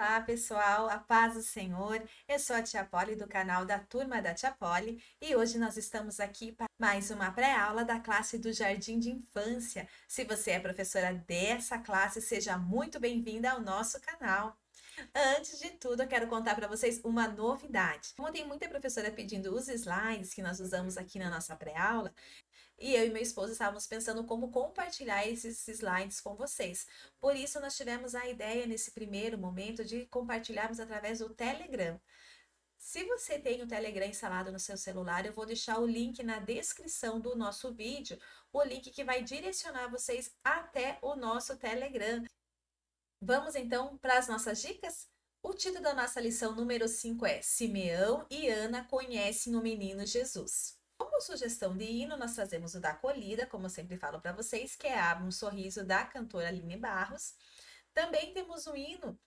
Olá, pessoal, a paz do Senhor. Eu sou a Tia Polly do canal da Turma da Tia Polly e hoje nós estamos aqui para mais uma pré-aula da classe do Jardim de Infância. Se você é professora dessa classe, seja muito bem-vinda ao nosso canal. Antes de tudo, eu quero contar para vocês uma novidade. Como tem muita professora pedindo os slides que nós usamos aqui na nossa pré-aula, e eu e meu esposo estávamos pensando como compartilhar esses slides com vocês. Por isso, nós tivemos a ideia nesse primeiro momento de compartilharmos através do Telegram. Se você tem o Telegram instalado no seu celular, eu vou deixar o link na descrição do nosso vídeo, o link que vai direcionar vocês até o nosso Telegram. Vamos então para as nossas dicas? O título da nossa lição número 5 é Simeão e Ana conhecem o menino Jesus. Como sugestão de hino, nós trazemos o da acolhida, como eu sempre falo para vocês, que é Abra um Sorriso, da cantora Aline Barros. Também temos o hino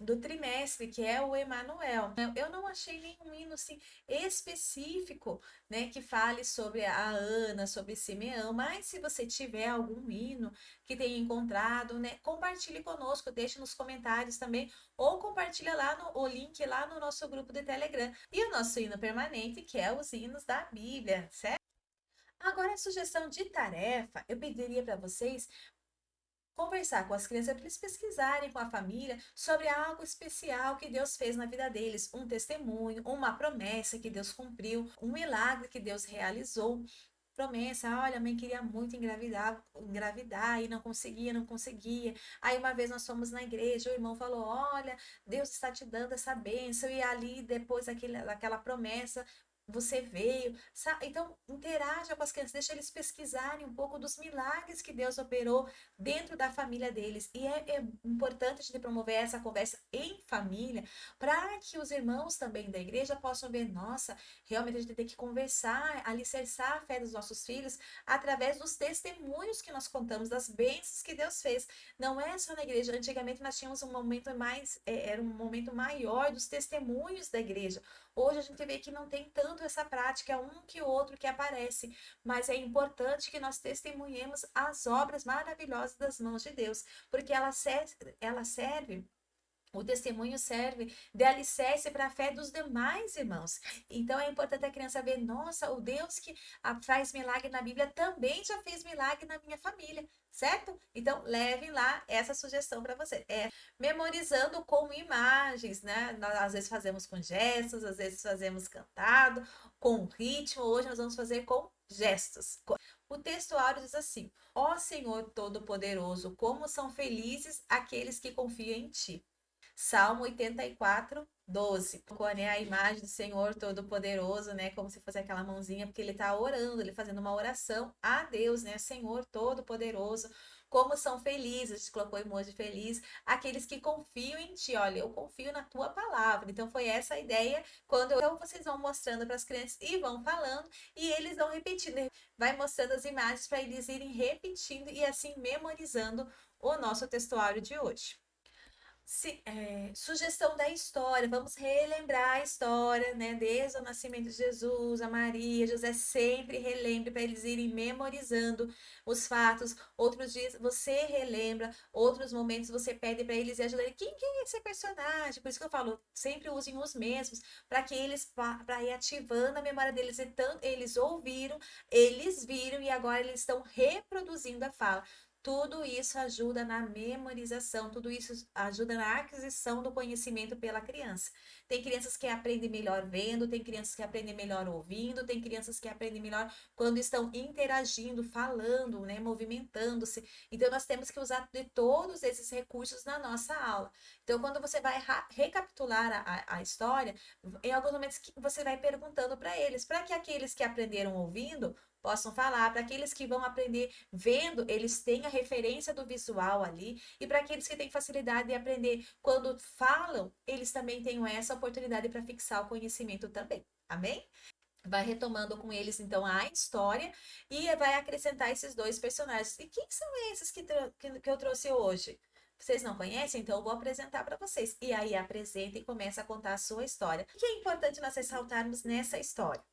do trimestre, que é o Emanuel. Eu não achei nenhum hino assim específico, né, que fale sobre a Ana, sobre Simeão, mas se você tiver algum hino que tenha encontrado, né, compartilhe conosco, deixe nos comentários também, ou compartilha lá o link lá no nosso grupo de Telegram. E o nosso hino permanente, que é os hinos da Bíblia, certo? Agora, a sugestão de tarefa, eu pediria para vocês conversar com as crianças para eles pesquisarem com a família sobre algo especial que Deus fez na vida deles, um testemunho, uma promessa que Deus cumpriu, um milagre que Deus realizou. Promessa, olha, a mãe queria muito engravidar e não conseguia. Aí uma vez nós fomos na igreja, o irmão falou: Olha, Deus está te dando essa bênção, e ali depois daquela promessa. Você veio, sabe? Então, interaja com as crianças, deixa eles pesquisarem um pouco dos milagres que Deus operou dentro da família deles. E é importante a gente promover essa conversa em família, para que os irmãos também da igreja possam ver, nossa, realmente a gente tem que conversar, alicerçar a fé dos nossos filhos através dos testemunhos que nós contamos, das bênçãos que Deus fez. Não é só na igreja. Antigamente nós tínhamos um momento mais, era um momento maior dos testemunhos da igreja. Hoje a gente vê que não tem tanto essa prática, é um que outro que aparece, mas é importante que nós testemunhemos as obras maravilhosas das mãos de Deus, porque ela serve o testemunho serve de alicerce para a fé dos demais irmãos. Então é importante a criança ver, nossa, o Deus que faz milagre na Bíblia também já fez milagre na minha família, certo? Então levem lá essa sugestão para você. É memorizando com imagens, né? Nós às vezes fazemos com gestos, às vezes fazemos cantado, com ritmo. Hoje nós vamos fazer com gestos. O textuário diz assim: Ó Senhor Todo-Poderoso, como são felizes aqueles que confiam em ti. Salmo 84, 12. Colocou, né, a imagem do Senhor Todo-Poderoso, né? Como se fosse aquela mãozinha, porque ele está orando, ele fazendo uma oração a Deus, né? Senhor Todo-Poderoso. Como são felizes, a gente colocou emoji feliz, aqueles que confiam em ti. Olha, eu confio na tua palavra. Então, foi essa a ideia. Então, vocês vão mostrando para as crianças e vão falando, e eles vão repetindo. Vai mostrando as imagens para eles irem repetindo e assim memorizando o nosso textuário de hoje. Sugestão da história, vamos relembrar a história, né? Desde o nascimento de Jesus, a Maria, José, sempre relembre para eles irem memorizando os fatos. Outros dias você relembra, outros momentos você pede para eles ajudarem. Quem é esse personagem? Por isso que eu falo, sempre usem os mesmos, para que eles, para ir ativando a memória deles. Então, eles ouviram, eles viram e agora eles estão reproduzindo a fala. Tudo isso ajuda na memorização, tudo isso ajuda na aquisição do conhecimento pela criança. Tem crianças que aprendem melhor vendo, tem crianças que aprendem melhor ouvindo, tem crianças que aprendem melhor quando estão interagindo, falando, né, movimentando-se. Então, nós temos que usar de todos esses recursos na nossa aula. Então, quando você vai recapitular a história, em alguns momentos você vai perguntando para eles, para que aqueles que aprenderam ouvindo possam falar, para aqueles que vão aprender vendo, eles têm a referência do visual ali, e para aqueles que têm facilidade de aprender quando falam, eles também tenham essa oportunidade para fixar o conhecimento também. Amém? Vai retomando com eles, então, a história e vai acrescentar esses dois personagens. E quem são esses que eu trouxe hoje? Vocês não conhecem? Então, eu vou apresentar para vocês. E aí, apresenta e começa a contar a sua história. O que é importante nós ressaltarmos nessa história?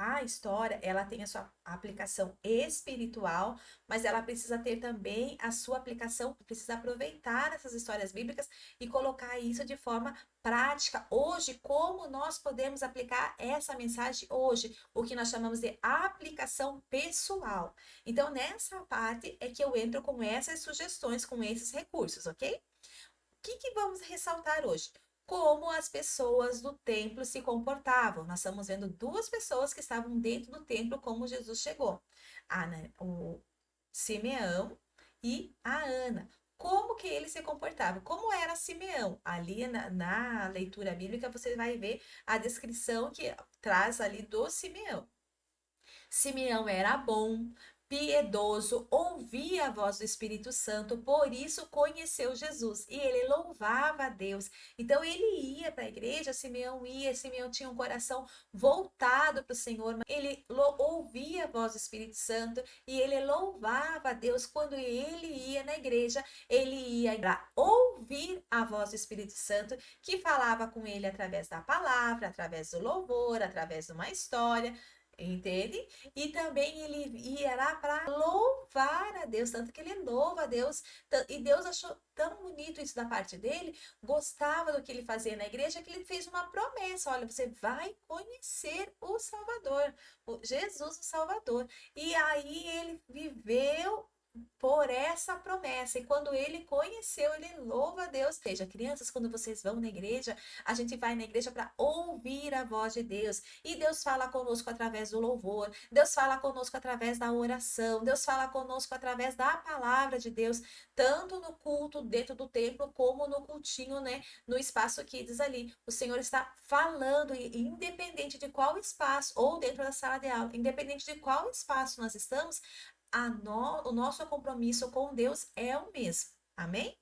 a história, ela tem a sua aplicação espiritual, mas ela precisa ter também a sua aplicação, precisa aproveitar essas histórias bíblicas e colocar isso de forma prática. Hoje, como nós podemos aplicar essa mensagem hoje? O que nós chamamos de aplicação pessoal. Então, nessa parte é que eu entro com essas sugestões, com esses recursos, ok? O que vamos ressaltar hoje? Como as pessoas do templo se comportavam. Nós estamos vendo duas pessoas que estavam dentro do templo como Jesus chegou. O Simeão e a Ana. Como que ele se comportava? Como era Simeão? Ali na leitura bíblica você vai ver a descrição que traz ali do Simeão. Simeão era bom, piedoso, ouvia a voz do Espírito Santo, por isso conheceu Jesus e ele louvava a Deus. Então ele ia para a igreja, Simeão tinha um coração voltado para o Senhor, ele ouvia a voz do Espírito Santo e ele louvava a Deus. Quando ele ia na igreja, ele ia para ouvir a voz do Espírito Santo que falava com ele através da palavra, através do louvor, através de uma história. Entende? E também ele ia lá para louvar a Deus, tanto que ele louva a Deus, e Deus achou tão bonito isso da parte dele, gostava do que ele fazia na igreja, que ele fez uma promessa: olha, você vai conhecer o Salvador, o Jesus o Salvador. E aí ele viveu por essa promessa, e quando ele conheceu, ele louva a Deus. Veja, crianças, quando vocês vão na igreja, a gente vai na igreja para ouvir a voz de Deus, e Deus fala conosco através do louvor, Deus fala conosco através da oração, Deus fala conosco através da palavra de Deus, tanto no culto dentro do templo, como no cultinho, né, no espaço Kids ali. O Senhor está falando, e independente de qual espaço, ou dentro da sala de aula, independente de qual espaço nós estamos, o nosso compromisso com Deus é o mesmo. Amém?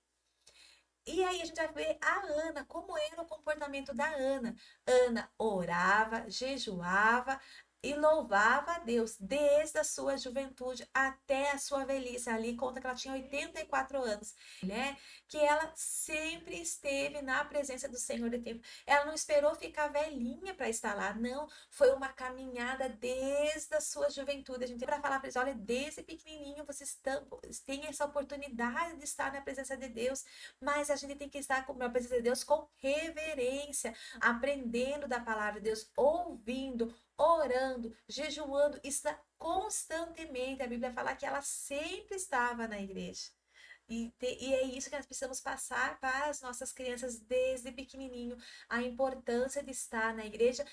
E aí a gente vai ver a Ana, como era o comportamento da Ana. Ana orava, jejuava e louvava a Deus desde a sua juventude até a sua velhice. Ali conta que ela tinha 84 anos, né? Que ela sempre esteve na presença do Senhor de tempo. Ela não esperou ficar velhinha para estar lá, não. Foi uma caminhada desde a sua juventude. A gente tem para falar para eles: olha, desde pequenininho vocês têm essa oportunidade de estar na presença de Deus, mas a gente tem que estar na presença de Deus com reverência, aprendendo da palavra de Deus, ouvindo, orando, jejuando, está constantemente. A Bíblia fala que ela sempre estava na igreja. E é isso que nós precisamos passar para as nossas crianças desde pequenininho, a importância de estar na igreja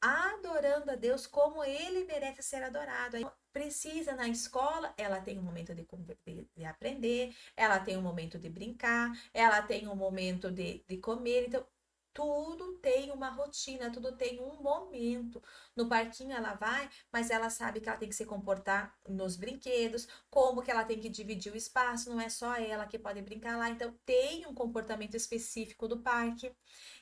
adorando a Deus como ele merece ser adorado. Precisa na escola, ela tem um momento de aprender, ela tem um momento de brincar, ela tem um momento de comer. Então, tudo tem uma rotina, tudo tem um momento. No parquinho ela vai, mas ela sabe que ela tem que se comportar nos brinquedos, como que ela tem que dividir o espaço, não é só ela que pode brincar lá. Então, tem um comportamento específico do parque.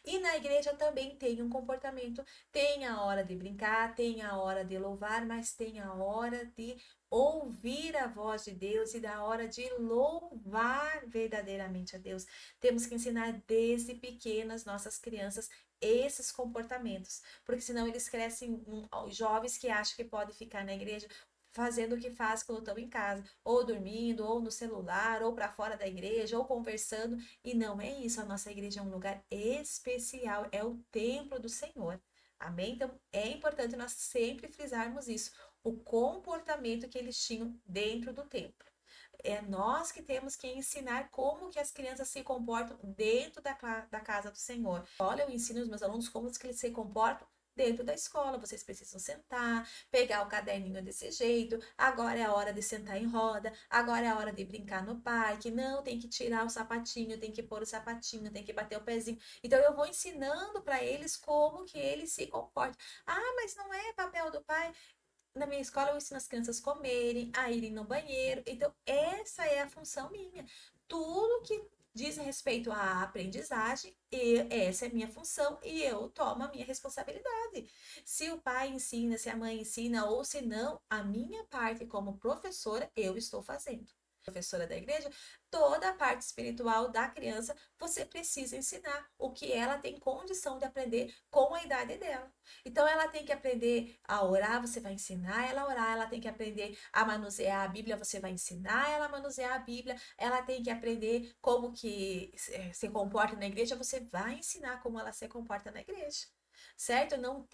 E na igreja também tem um comportamento, tem a hora de brincar, tem a hora de louvar, mas tem a hora de ouvir a voz de Deus e da hora de louvar verdadeiramente a Deus. Temos que ensinar desde pequenas nossas crianças esses comportamentos, porque senão eles crescem jovens que acham que podem ficar na igreja fazendo o que faz quando estão em casa, ou dormindo, ou no celular, ou para fora da igreja, ou conversando, e não é isso. A nossa igreja é um lugar especial, é o templo do Senhor. Amém? Então, é importante nós sempre frisarmos isso, o comportamento que eles tinham dentro do templo. É nós que temos que ensinar como que as crianças se comportam dentro da casa do Senhor. Olha, eu ensino os meus alunos como que eles se comportam dentro da escola. Vocês precisam sentar, pegar o caderninho desse jeito. Agora é a hora de sentar em roda. Agora é a hora de brincar no parque. Não, tem que tirar o sapatinho, tem que pôr o sapatinho, tem que bater o pezinho. Então eu vou ensinando para eles como que eles se comportam. Ah, mas não é papel do pai. Na minha escola eu ensino as crianças a comerem, a irem no banheiro. Então, essa é a função minha. Tudo que diz respeito à aprendizagem, essa é a minha função e eu tomo a minha responsabilidade. Se o pai ensina, se a mãe ensina ou se não, a minha parte como professora eu estou fazendo. professora da igreja, toda a parte espiritual da criança você precisa ensinar o que ela tem condição de aprender com a idade dela. Então ela tem que aprender a orar, você vai ensinar ela a orar, ela tem que aprender a manusear a Bíblia, você vai ensinar ela a manusear a Bíblia, ela tem que aprender como que se comporta na igreja, você vai ensinar como ela se comporta na igreja. Certo? Não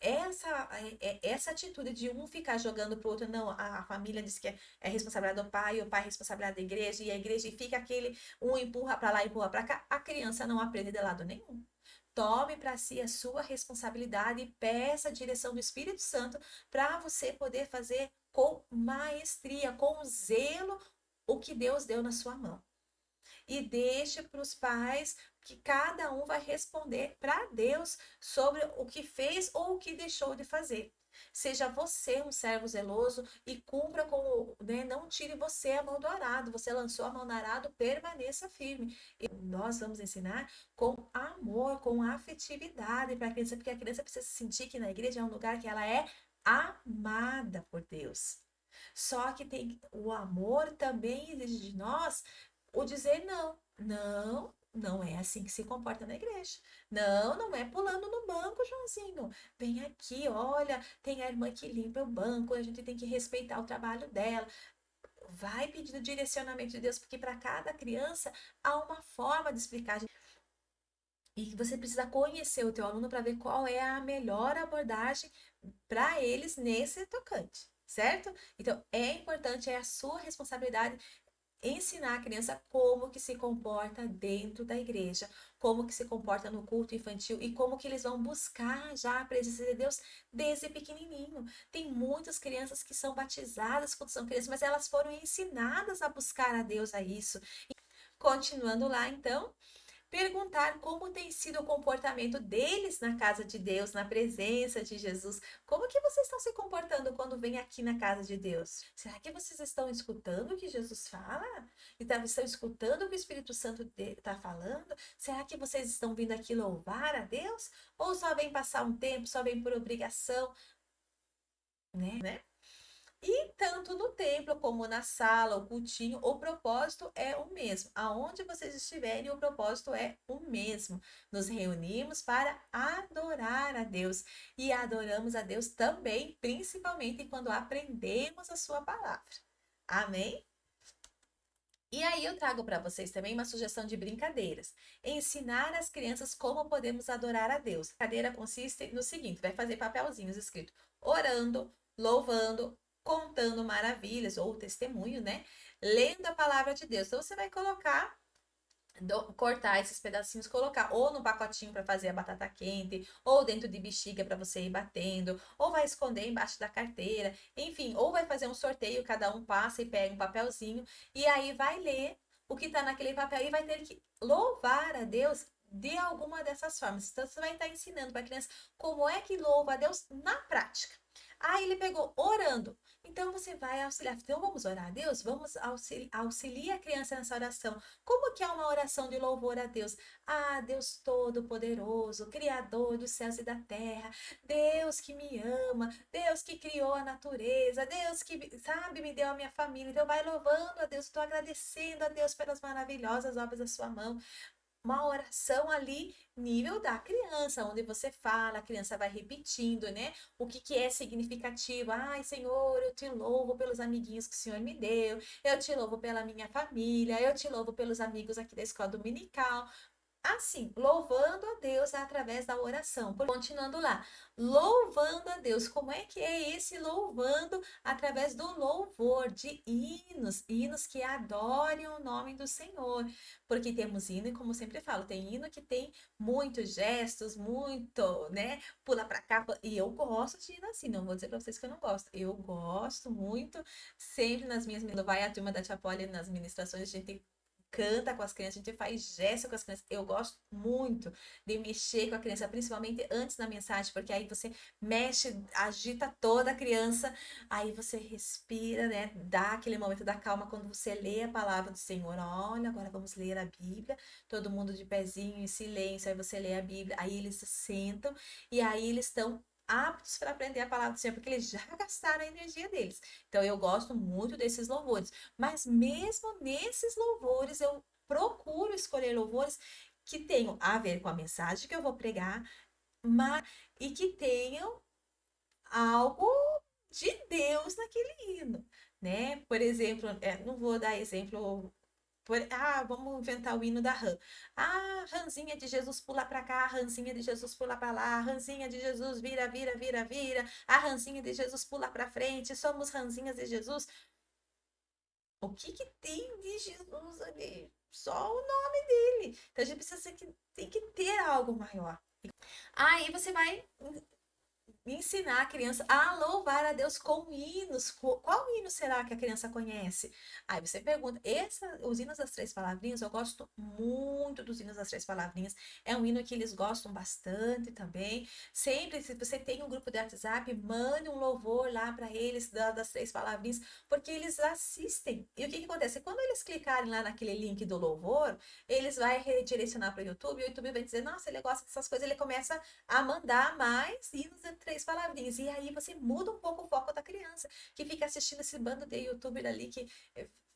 essa atitude de um ficar jogando pro outro, não, a família diz que é responsabilidade do pai, o pai é responsabilidade da igreja, e a igreja e fica aquele, um empurra para lá, empurra para cá, a criança não aprende de lado nenhum. Tome para si a sua responsabilidade e peça a direção do Espírito Santo para você poder fazer com maestria, com zelo, o que Deus deu na sua mão. E deixe para os pais que cada um vai responder para Deus sobre o que fez ou o que deixou de fazer. Seja você um servo zeloso e cumpra com, né, não tire você a mão do arado. Você lançou a mão no arado, permaneça firme. E nós vamos ensinar com amor, com afetividade para a criança, porque a criança precisa sentir que na igreja é um lugar que ela é amada por Deus. Só que tem o amor também exige de nós o dizer não. Não, não é assim que se comporta na igreja. Não, não é pulando no banco, Joãozinho. Vem aqui, olha, tem a irmã que limpa o banco, a gente tem que respeitar o trabalho dela. Vai pedindo direcionamento de Deus, porque para cada criança há uma forma de explicar. E você precisa conhecer o teu aluno para ver qual é a melhor abordagem para eles nesse tocante, certo? Então, é importante, é a sua responsabilidade ensinar a criança como que se comporta dentro da igreja, como que se comporta no culto infantil e como que eles vão buscar já a presença de Deus desde pequenininho. Tem muitas crianças que são batizadas quando são crianças, mas elas foram ensinadas a buscar a Deus a isso. Continuando lá, então, perguntar como tem sido o comportamento deles na casa de Deus, na presença de Jesus. Como que vocês estão se comportando quando vêm aqui na casa de Deus? Será que vocês estão escutando o que Jesus fala? Estão escutando o que o Espírito Santo está falando? Será que vocês estão vindo aqui louvar a Deus? Ou só vêm passar um tempo, só vêm por obrigação, né? E tanto no templo como na sala, o cultinho, o propósito é o mesmo. Aonde vocês estiverem, o propósito é o mesmo. Nos reunimos para adorar a Deus. E adoramos a Deus também, principalmente quando aprendemos a sua palavra. Amém? E aí eu trago para vocês também uma sugestão de brincadeiras. Ensinar as crianças como podemos adorar a Deus. A brincadeira consiste no seguinte, vai fazer papelzinhos escrito orando, louvando, contando maravilhas ou testemunho, né? Lendo a palavra de Deus. Então você vai colocar cortar esses pedacinhos, colocar ou no pacotinho para fazer a batata quente, ou dentro de bexiga para você ir batendo, ou vai esconder embaixo da carteira, enfim, ou vai fazer um sorteio, cada um passa e pega um papelzinho e aí vai ler o que está naquele papel e vai ter que louvar a Deus de alguma dessas formas. Então você vai estar ensinando para a criança como é que louva a Deus na prática. Aí ele pegou orando. Então você vai auxiliar. Então vamos orar a Deus? Vamos auxiliar a criança nessa oração. Como que é uma oração de louvor a Deus? Ah, Deus Todo-Poderoso, Criador dos céus e da terra, Deus que me ama, Deus que criou a natureza, Deus que, sabe, me deu a minha família. Então vai louvando a Deus, estou agradecendo a Deus pelas maravilhosas obras da sua mão. Uma oração ali, nível da criança, onde você fala, a criança vai repetindo, né? O que que é significativo. Ai, Senhor, eu te louvo pelos amiguinhos que o Senhor me deu, eu te louvo pela minha família, eu te louvo pelos amigos aqui da escola dominical. Assim, louvando a Deus através da oração. Continuando lá, louvando a Deus. Como é que é esse louvando? Através do louvor, de hinos, hinos que adorem o nome do Senhor. Porque temos hino, e como sempre falo, tem hino que tem muitos gestos, muito, né? Pula pra cá. E eu gosto de hino assim, não vou dizer pra vocês que eu não gosto. Eu gosto muito, sempre nas minhas, vai a turma da Tia Poli nas ministrações, a gente canta com as crianças, a gente faz gesto com as crianças. Eu gosto muito de mexer com a criança, principalmente antes da mensagem, porque aí você mexe, agita toda a criança, aí você respira, né? Dá aquele momento da calma quando você lê a palavra do Senhor. Olha, agora vamos ler a Bíblia, todo mundo de pezinho, em silêncio, aí você lê a Bíblia, aí eles se sentam e aí eles estão aptos para aprender a palavra do Senhor, porque eles já gastaram a energia deles. Então, eu gosto muito desses louvores. Mas mesmo nesses louvores, eu procuro escolher louvores que tenham a ver com a mensagem que eu vou pregar, mas, e que tenham algo de Deus naquele hino, né? Por exemplo, não vou dar exemplo. Vamos inventar o hino da rã. Ranzinha de Jesus pula pra cá, ranzinha de Jesus pula pra lá, ranzinha de Jesus vira, vira, vira, vira, a ranzinha de Jesus pula pra frente, somos ranzinhas de Jesus. O que que tem de Jesus ali? Só o nome dele. Então a gente precisa tem que ter algo maior. Aí você vai ensinar a criança a louvar a Deus com hinos. Qual hino será que a criança conhece? Aí você pergunta. Os hinos das três palavrinhas, eu gosto muito dos hinos das três palavrinhas. É um hino que eles gostam bastante também. Sempre, se você tem um grupo de WhatsApp, mande um louvor lá para eles das três palavrinhas, porque eles assistem. E o que acontece? Quando eles clicarem lá naquele link do louvor, eles vão redirecionar para o YouTube, e o YouTube vai dizer, nossa, ele gosta dessas coisas, ele começa a mandar mais hinos de três palavrinhas. E aí você muda um pouco o foco da criança, que fica assistindo esse bando de youtuber ali que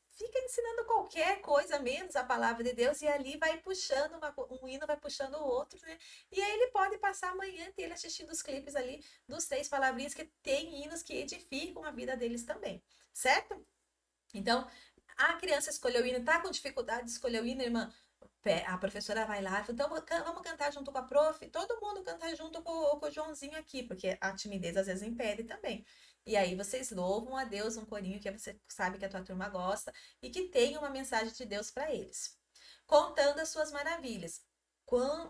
fica ensinando qualquer coisa menos a palavra de Deus, e ali vai puxando um hino, vai puxando o outro, né? E aí ele pode passar a manhã inteira assistindo os clipes ali dos três palavrinhas, que tem hinos que edificam a vida deles também, certo? Então, a criança escolheu o hino, tá com dificuldade de escolher o hino, irmã? A professora vai lá e fala, então vamos cantar junto com a prof, todo mundo canta junto com o Joãozinho aqui, porque a timidez às vezes impede também. E aí vocês louvam a Deus, um corinho que você sabe que a tua turma gosta e que tem uma mensagem de Deus para eles. Contando as suas maravilhas.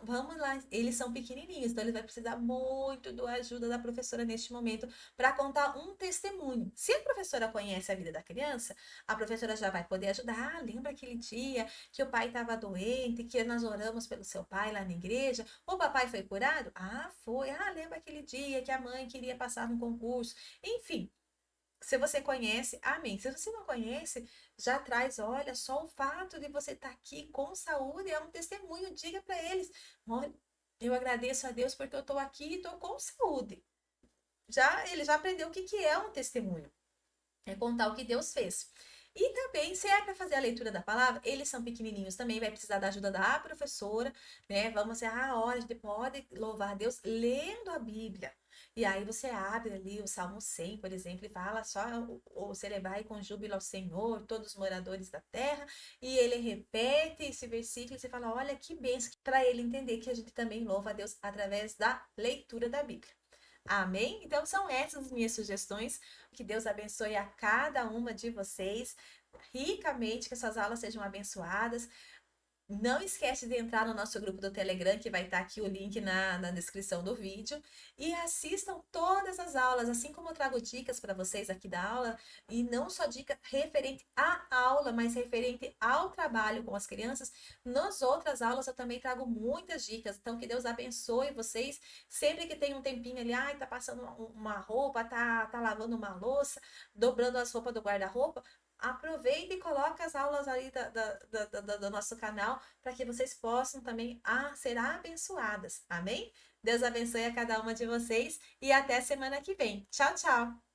Vamos lá, eles são pequenininhos, então ele vai precisar muito da ajuda da professora neste momento para contar um testemunho. Se a professora conhece a vida da criança, a professora já vai poder ajudar. Lembra aquele dia que o pai estava doente, que nós oramos pelo seu pai lá na igreja? O papai foi curado? Foi. Lembra aquele dia que a mãe queria passar no concurso? Enfim, se você conhece, amém. Se você não conhece, já traz, olha, só o fato de você estar aqui com saúde é um testemunho. Diga para eles, olha, eu agradeço a Deus porque eu estou aqui e estou com saúde. Ele já aprendeu o que é um testemunho. É contar o que Deus fez. E também, se é para fazer a leitura da palavra, eles são pequenininhos também, vai precisar da ajuda da professora, né? Vamos dizer, olha, a gente pode louvar a Deus lendo a Bíblia. E aí você abre ali o Salmo 100, por exemplo, e fala só o celebrai com júbilo ao Senhor, todos os moradores da terra, e ele repete esse versículo e você fala, olha que bênção, para ele entender que a gente também louva a Deus através da leitura da Bíblia. Amém? Então são essas as minhas sugestões. Que Deus abençoe a cada uma de vocês ricamente, que essas aulas sejam abençoadas. Não esquece de entrar no nosso grupo do Telegram, que vai estar aqui o link na descrição do vídeo. E assistam todas as aulas, assim como eu trago dicas para vocês aqui da aula. E não só dica referente à aula, mas referente ao trabalho com as crianças. Nas outras aulas eu também trago muitas dicas. Então que Deus abençoe vocês. Sempre que tem um tempinho ali, tá passando uma roupa, tá lavando uma louça, dobrando as roupas do guarda-roupa, aproveita e coloca as aulas aí do nosso canal para que vocês possam também ser abençoadas. Amém? Deus abençoe a cada uma de vocês e até semana que vem. Tchau, tchau!